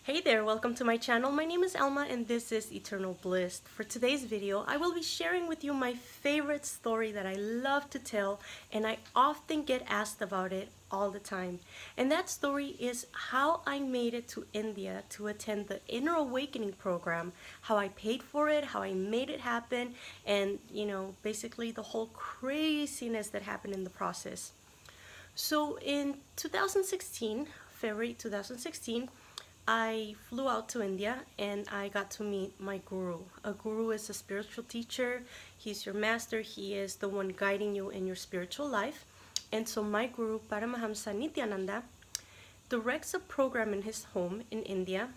Hey there, welcome to my channel. My name is Alma and this is Eternal Blissed. For today's video, I will be sharing with you my favorite story that I love to tell, and I often get asked about it all the time. And that story is how I made it to India to attend the Inner Awakening program, how I paid for it, how I made it happen, and basically the whole craziness that happened in the process. So in 2016, February 2016, I flew out to India and I got to meet my guru. A guru is a spiritual teacher. He's your master. He is the one guiding you in your spiritual life. And so my guru, Paramahamsa Nityananda, directs a program in his home in India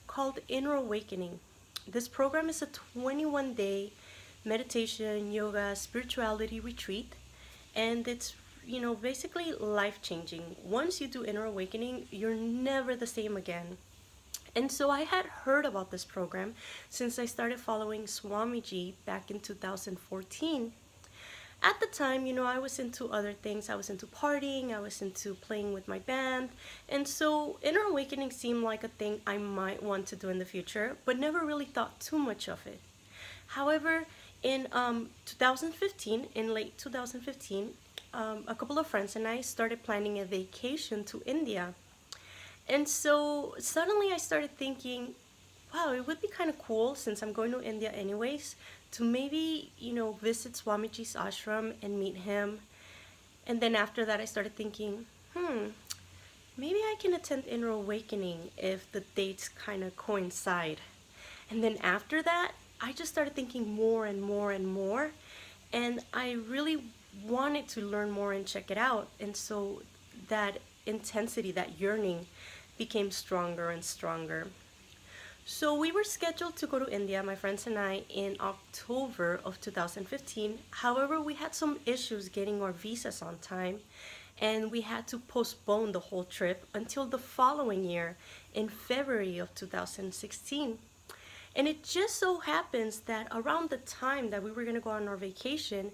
called Inner Awakening. This program is a 21-day meditation, yoga, spirituality retreat, and it's basically life-changing. Once you do Inner Awakening, you're never the same again. And so I had heard about this program since I started following Swamiji back in 2014. At the time, I was into other things. I was into partying, I was into playing with my band, and so Inner Awakening seemed like a thing I might want to do in the future, but never really thought too much of it. However, in 2015, in late 2015, a couple of friends and I started planning a vacation to India. And so suddenly I started thinking, wow, it would be kind of cool since I'm going to India anyways to maybe, visit Swamiji's ashram and meet him. And then after that I started thinking, maybe I can attend Inner Awakening if the dates kind of coincide. And then after that, I just started thinking more and more and more. And I really wanted to learn more and check it out. And so that intensity, that yearning became stronger and stronger. So we were scheduled to go to India, my friends and I, in October of 2015. However, we had some issues getting our visas on time, and we had to postpone the whole trip until the following year in February of 2016. And it just so happens that around the time that we were going to go on our vacation,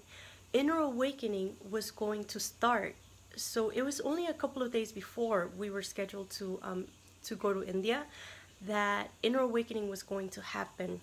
Inner Awakening was going to start. So it was only a couple of days before we were scheduled to go to India that Inner Awakening was going to happen.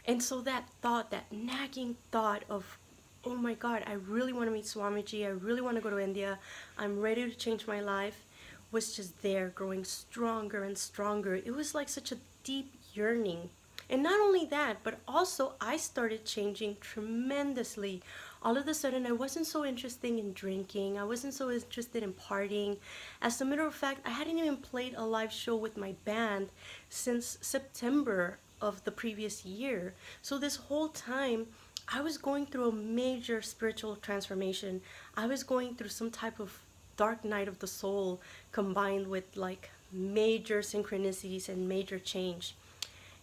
And so that thought, that nagging thought of, oh my God, I really want to meet Swamiji, I really want to go to India, I'm ready to change my life, was just there, growing stronger and stronger. It was like such a deep yearning. And not only that, but also I started changing tremendously. All of a sudden, I wasn't so interested in drinking. I wasn't so interested in partying. As a matter of fact, I hadn't even played a live show with my band since September of the previous year. So this whole time, I was going through a major spiritual transformation. I was going through some type of dark night of the soul combined with like major synchronicities and major change.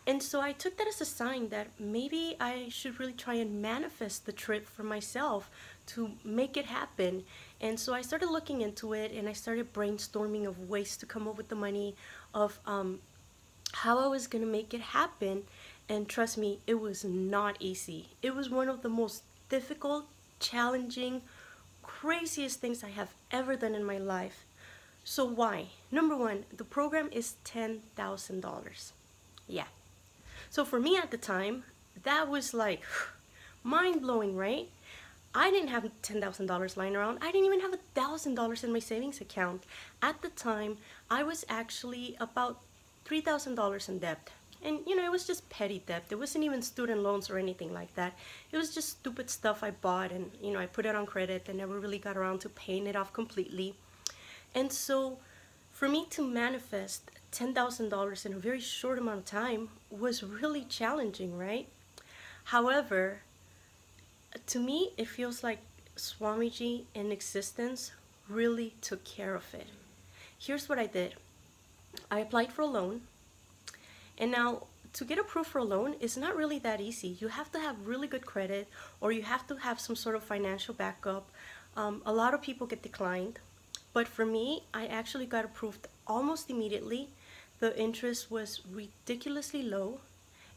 And so I took that as a sign that maybe I should really try and manifest the trip for myself to make it happen. And so I started looking into it and I started brainstorming of ways to come up with the money, of how I was going to make it happen. And trust me, it was not easy. It was one of the most difficult, challenging, craziest things I have ever done in my life. So why? Number one, the program is $10,000. Yeah. So for me at the time, that was like mind-blowing, right? I didn't have $10,000 lying around. I didn't even have $1,000 in my savings account. At the time, I was actually about $3,000 in debt. And it was just petty debt. It wasn't even student loans or anything like that. It was just stupid stuff I bought and I put it on credit and never really got around to paying it off completely. And so for me to manifest $10,000 in a very short amount of time was really challenging, right? However, to me, it feels like Swamiji in existence really took care of it. Here's what I did. I applied for a loan, and now to get approved for a loan is not really that easy. You have to have really good credit, or you have to have some sort of financial backup. A lot of people get declined. But for me, I actually got approved almost immediately. The interest was ridiculously low,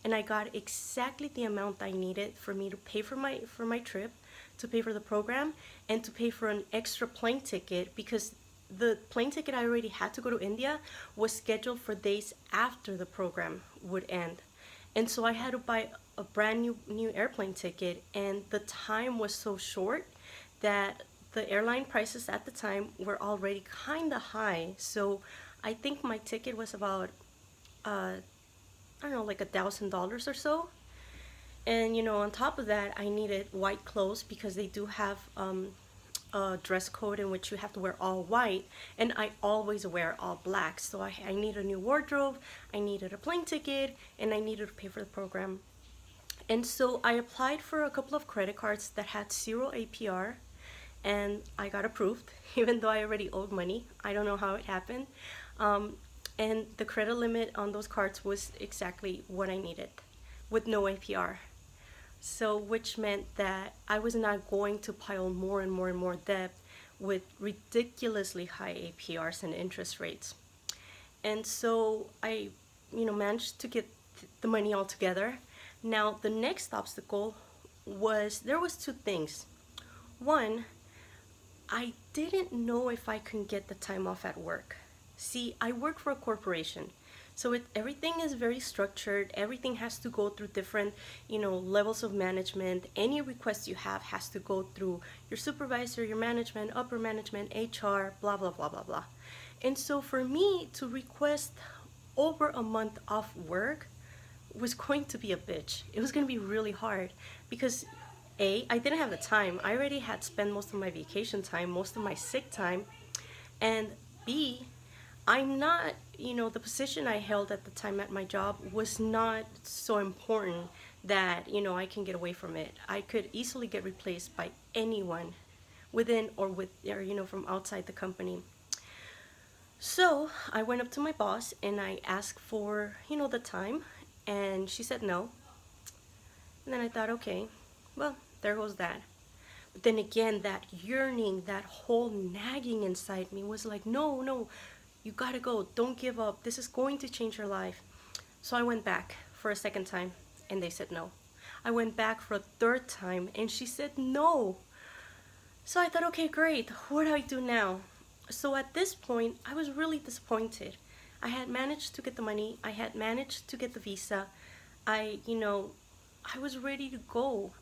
and I got exactly the amount I needed for me to pay for my trip, to pay for the program, and to pay for an extra plane ticket, because the plane ticket I already had to go to India was scheduled for days after the program would end. And so I had to buy a brand new airplane ticket, and the time was so short that the airline prices at the time were already kind of high. So I think my ticket was about I don't know, like $1,000 or so. And on top of that, I needed white clothes because they do have a dress code in which you have to wear all white, and I always wear all black. So I need a new wardrobe, I needed a plane ticket, and I needed to pay for the program. And so I applied for a couple of credit cards that had zero APR, and I got approved, even though I already owed money. I don't know how it happened. And the credit limit on those cards was exactly what I needed with no APR. So, which meant that I was not going to pile more and more and more debt with ridiculously high APRs and interest rates. And so I, managed to get the money all together. Now, the next obstacle was there was two things. One, I didn't know if I could get the time off at work. See, I work for a corporation, so everything is very structured. Everything has to go through different, levels of management. Any request you have has to go through your supervisor, your management, upper management, HR, blah, blah, blah, blah, blah. And so for me to request over a month off work was going to be a bitch. It was going to be really hard because A, I didn't have the time. I already had spent most of my vacation time, most of my sick time, and B, I'm not, the position I held at the time at my job was not so important that, I can get away from it. I could easily get replaced by anyone within or from outside the company. So I went up to my boss and I asked for, the time, and she said no. And then I thought, okay, well, there goes that. But then again, that yearning, that whole nagging inside me was like, no, no, you gotta go. Don't give up. This is going to change your life. So I went back for a second time and they said no. I went back for a third time and she said no. So I thought, okay, great. What do I do now? So at this point, I was really disappointed. I had managed to get the money. I had managed to get the visa. I was ready to go.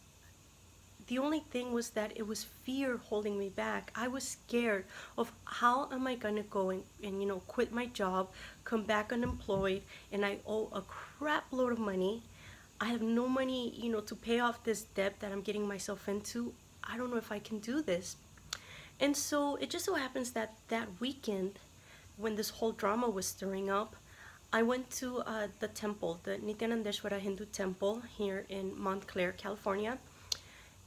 The only thing was that it was fear holding me back. I was scared of how am I gonna go and quit my job, come back unemployed, and I owe a crap load of money. I have no money, to pay off this debt that I'm getting myself into. I don't know if I can do this. And so it just so happens that that weekend, when this whole drama was stirring up, I went to the temple, the Nityanandeshwara Hindu temple here in Montclair, California.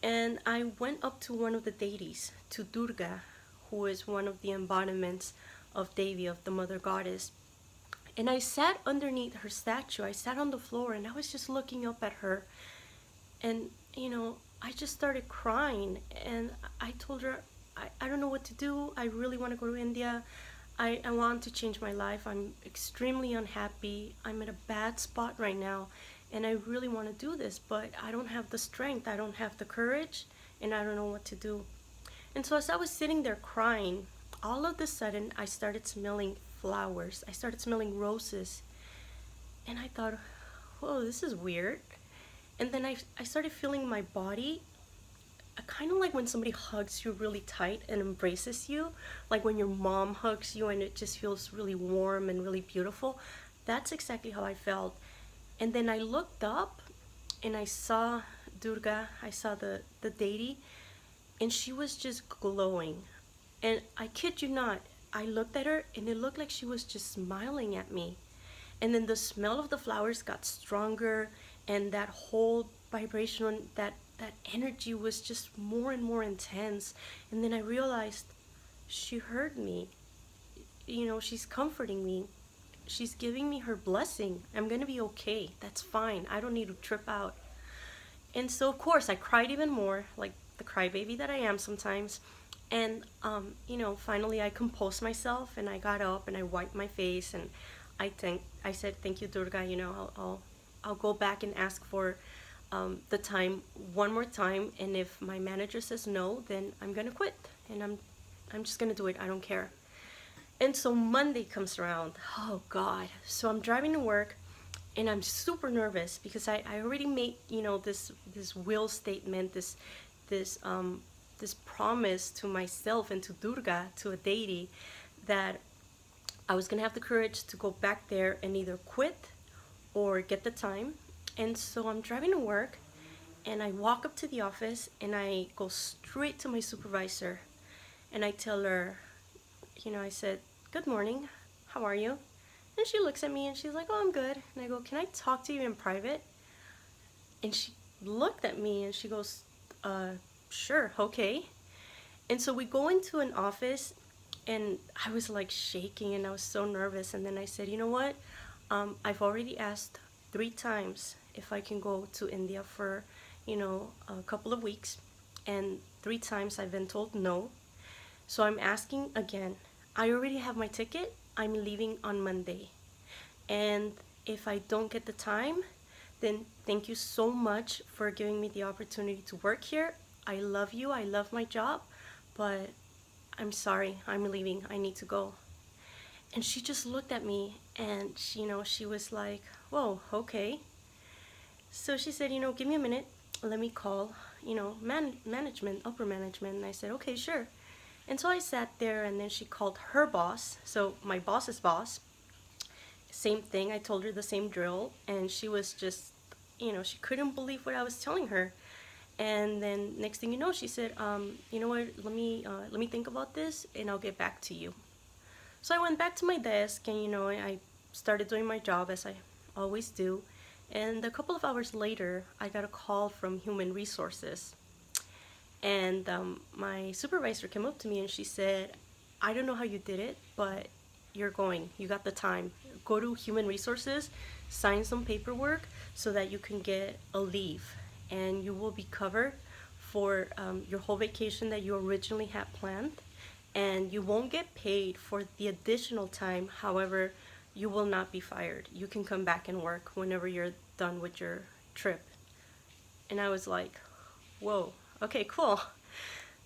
And I went up to one of the deities, to Durga, who is one of the embodiments of Devi, of the mother goddess. And I sat underneath her statue. I sat on the floor and I was just looking up at her. And, I just started crying. And I told her, I don't know what to do. I really want to go to India. I want to change my life. I'm extremely unhappy. I'm in a bad spot right now. And I really want to do this, but I don't have the strength, I don't have the courage, and I don't know what to do. And so as I was sitting there crying, all of a sudden I started smelling flowers. I started smelling roses. And I thought, whoa, this is weird. And then I started feeling my body, kind of like when somebody hugs you really tight and embraces you, like when your mom hugs you and it just feels really warm and really beautiful. That's exactly how I felt. And then I looked up and I saw Durga, I saw the deity, and she was just glowing. And I kid you not, I looked at her and it looked like she was just smiling at me. And then the smell of the flowers got stronger, and that whole vibration, that energy was just more and more intense. And then I realized she heard me. She's comforting me. She's giving me her blessing. I'm gonna be okay. That's fine. I don't need to trip out. And so of course I cried even more, like the crybaby that I am sometimes. And finally I composed myself and I got up and I wiped my face and I said thank you, Durga. I'll go back and ask for the time one more time, and if my manager says no, then I'm gonna quit and I'm just gonna do it. I don't care. And so Monday comes around. Oh God. So I'm driving to work and I'm super nervous because I already made, this will statement, this promise to myself and to Durga, to a deity, that I was gonna have the courage to go back there and either quit or get the time. And so I'm driving to work and I walk up to the office and I go straight to my supervisor and I tell her, I said, "Good morning, how are you?" And she looks at me and she's like, "Oh, I'm good." And I go, "Can I talk to you in private?" And she looked at me and she goes, "Sure, okay." And so we go into an office and I was like shaking and I was so nervous. And then I said, "You know what? I've already asked 3 times if I can go to India for, a couple of weeks. And 3 times I've been told no. So I'm asking again. I already have my ticket. I'm leaving on Monday. And if I don't get the time, then thank you so much for giving me the opportunity to work here. I love you. I love my job. But I'm sorry. I'm leaving. I need to go." And she just looked at me and she was like, "Whoa, okay." So she said, "Give me a minute. Let me call, management, upper management." And I said, "Okay, sure." And so I sat there and then she called her boss. So my boss's boss, same thing. I told her the same drill and she was just, she couldn't believe what I was telling her. And then next thing you know, she said, "You know what, let me think about this and I'll get back to you." So I went back to my desk and, I started doing my job as I always do. And a couple of hours later, I got a call from Human Resources. And my supervisor came up to me and she said, "I don't know how you did it, but you're going. You got the time. Go to Human Resources, sign some paperwork so that you can get a leave. And you will be covered for your whole vacation that you originally had planned. And you won't get paid for the additional time. However, you will not be fired. You can come back and work whenever you're done with your trip." And I was like, whoa, okay, cool.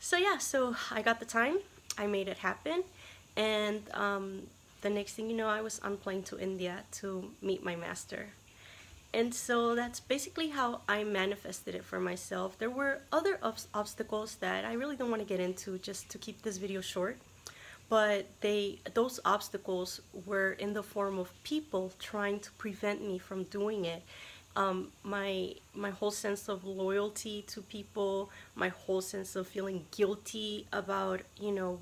So yeah, so I got the time. I made it happen. And the next thing you know, I was on plane to India to meet my master. And so that's basically how I manifested it for myself. There were other obstacles that I really don't want to get into just to keep this video short. But those obstacles were in the form of people trying to prevent me from doing it. My whole sense of loyalty to people, my whole sense of feeling guilty about,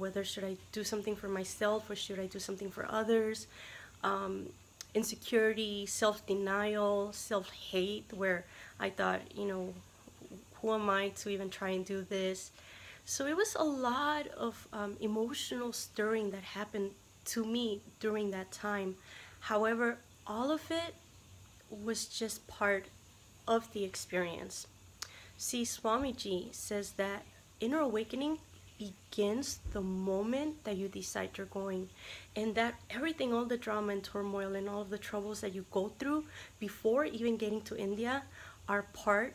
whether should I do something for myself or should I do something for others. Insecurity, self-denial, self-hate, where I thought, who am I to even try and do this? So it was a lot of emotional stirring that happened to me during that time. However, all of it was just part of the experience. See, Swamiji says that inner awakening begins the moment that you decide you're going, and that everything, all the drama and turmoil and all of the troubles that you go through before even getting to India are part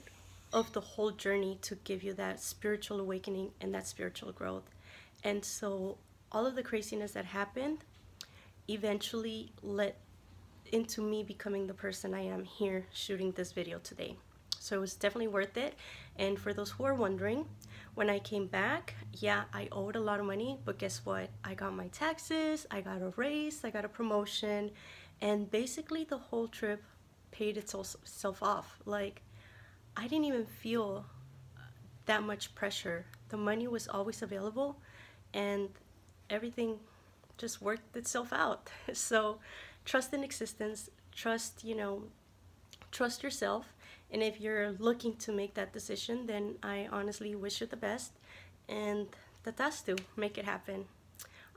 of the whole journey to give you that spiritual awakening and that spiritual growth. And so all of the craziness that happened eventually led into me becoming the person I am here shooting this video today. So it was definitely worth it. And for those who are wondering, when I came back, yeah, I owed a lot of money, but guess what? I got my taxes, I got a raise, I got a promotion, and basically the whole trip paid itself off. Like, I didn't even feel that much pressure. The money was always available and everything just worked itself out. So trust in existence, trust yourself. And if you're looking to make that decision, then I honestly wish you the best and tatastu, make it happen.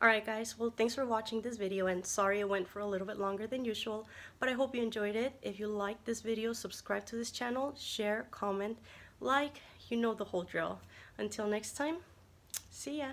Alright guys, well, thanks for watching this video, and sorry it went for a little bit longer than usual, but I hope you enjoyed it. If you liked this video, subscribe to this channel, share, comment, like, you know the whole drill. Until next time, see ya!